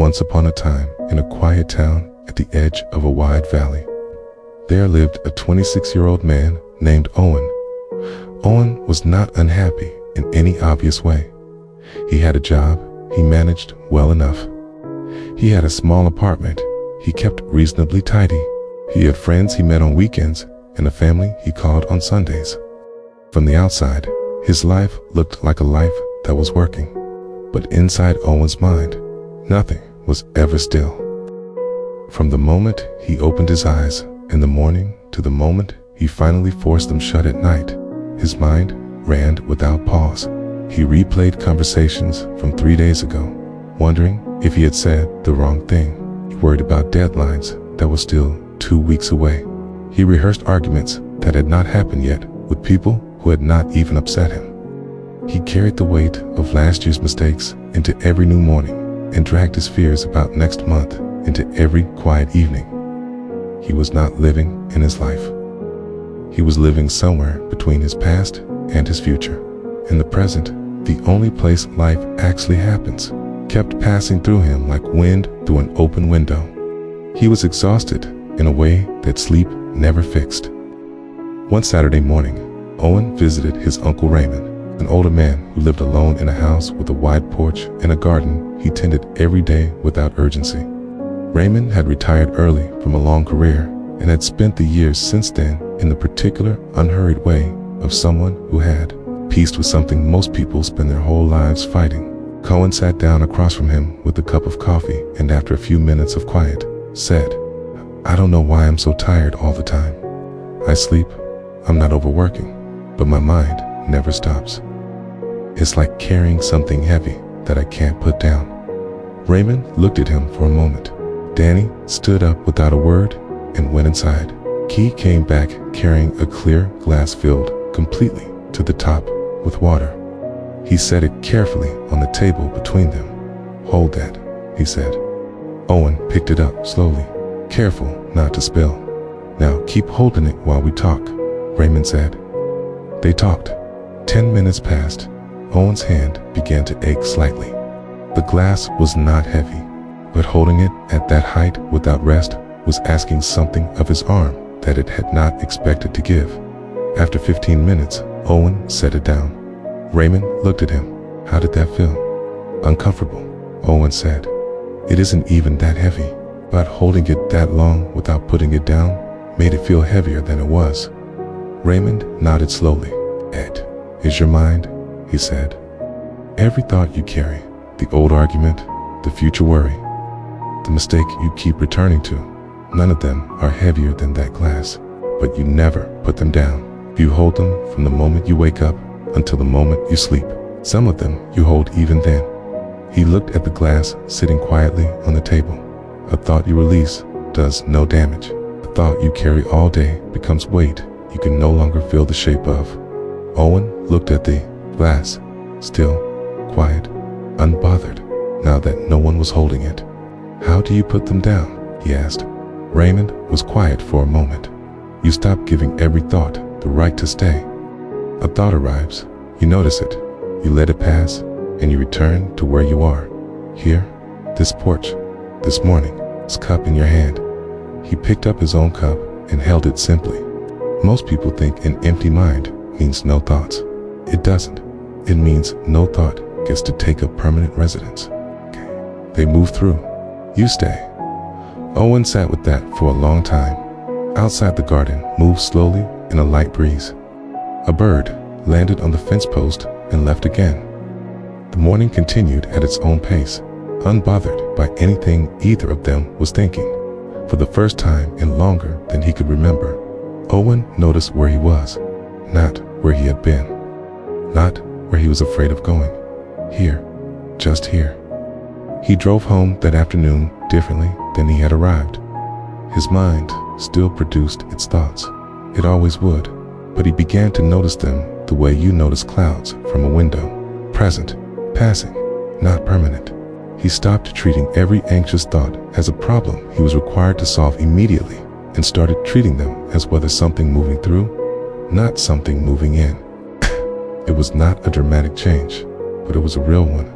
Once upon a time, in a quiet town at the edge of a wide valley, there lived a 26-year-old man named Owen. Owen was not unhappy in any obvious way. He had a job he managed well enough. He had a small apartment he kept reasonably tidy. He had friends he met on weekends and a family he called on Sundays. From the outside, his life looked like a life that was working. But inside Owen's mind, nothing was ever still. From the moment he opened his eyes in the morning to the moment he finally forced them shut at night, his mind ran without pause. He replayed conversations from 3 days ago, wondering if he had said the wrong thing. He worried about deadlines that were still 2 weeks away. He rehearsed arguments that had not happened yet with people who had not even upset him. He carried the weight of last year's mistakes into every new morning and dragged his fears about next month into every quiet evening. He was not living in his life. He was living somewhere between his past and his future. In the present, the only place life actually happens, kept passing through him like wind through an open window. He was exhausted in a way that sleep never fixed. One Saturday morning, Owen visited his Uncle Raymond, an older man who lived alone in a house with a wide porch and a garden he tended every day without urgency. Raymond had retired early from a long career and had spent the years since then in the particular unhurried way of someone who had peace with something most people spend their whole lives fighting. Cohen sat down across from him with a cup of coffee and after a few minutes of quiet, said, "I don't know why I'm so tired all the time. I sleep, I'm not overworking, but my mind never stops. It's like carrying something heavy that I can't put down." Raymond looked at him for a moment. Danny stood up without a word and went inside. He came back carrying a clear glass filled completely to the top with water. He set it carefully on the table between them. "Hold that," he said. Owen picked it up slowly, careful not to spill. "Now keep holding it while we talk," Raymond said. They talked. 10 minutes passed. Owen's hand began to ache slightly. The glass was not heavy, but holding it at that height without rest was asking something of his arm that it had not expected to give. After 15 minutes, Owen set it down. Raymond looked at him. "How did that feel?" "Uncomfortable," Owen said. "It isn't even that heavy, but holding it that long without putting it down made it feel heavier than it was." Raymond nodded slowly. "It is your mind," he said. "Every thought you carry, the old argument, the future worry, the mistake you keep returning to, none of them are heavier than that glass, but you never put them down. You hold them from the moment you wake up until the moment you sleep. Some of them you hold even then." He looked at the glass sitting quietly on the table. "A thought you release does no damage. A thought you carry all day becomes weight you can no longer feel the shape of." Owen looked at the glass, still, quiet, unbothered, now that no one was holding it. "How do you put them down?" he asked. Raymond was quiet for a moment. "You stop giving every thought the right to stay. A thought arrives, you notice it, you let it pass, and you return to where you are. Here, this porch, this morning, this cup in your hand." He picked up his own cup and held it simply. Most people think an empty mind means no thoughts. It doesn't. It means no thought gets to take up permanent residence. They move through. You stay. Owen sat with that for a long time. Outside the garden moved slowly in a light breeze. A bird landed on the fence post and left again. The morning continued at its own pace, unbothered by anything either of them was thinking. For the first time in longer than he could remember, Owen noticed where he was, not where he had been, not where he was afraid of going. Here, just here. He drove home that afternoon differently than he had arrived. His mind still produced its thoughts. It always would, but he began to notice them the way you notice clouds from a window. Present, passing, not permanent. He stopped treating every anxious thought as a problem he was required to solve immediately and started treating them as whether something moving through, not something moving in. It was not a dramatic change, but it was a real one.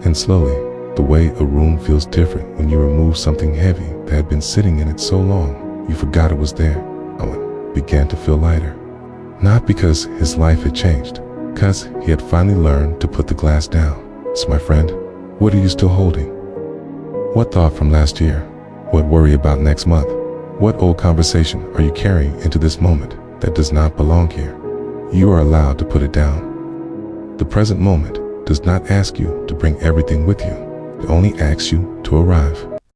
And slowly, The way a room feels different when you remove something heavy that had been sitting in it so long you forgot it was there. Owen began to feel lighter. Not because his life had changed, because he had finally learned to put the glass down. So my friend, what are you still holding? What thought from last year? What worry about next month? What old conversation are you carrying into this moment that does not belong here? You are allowed to put it down. The present moment does not ask you to bring everything with you. It only asks you to arrive.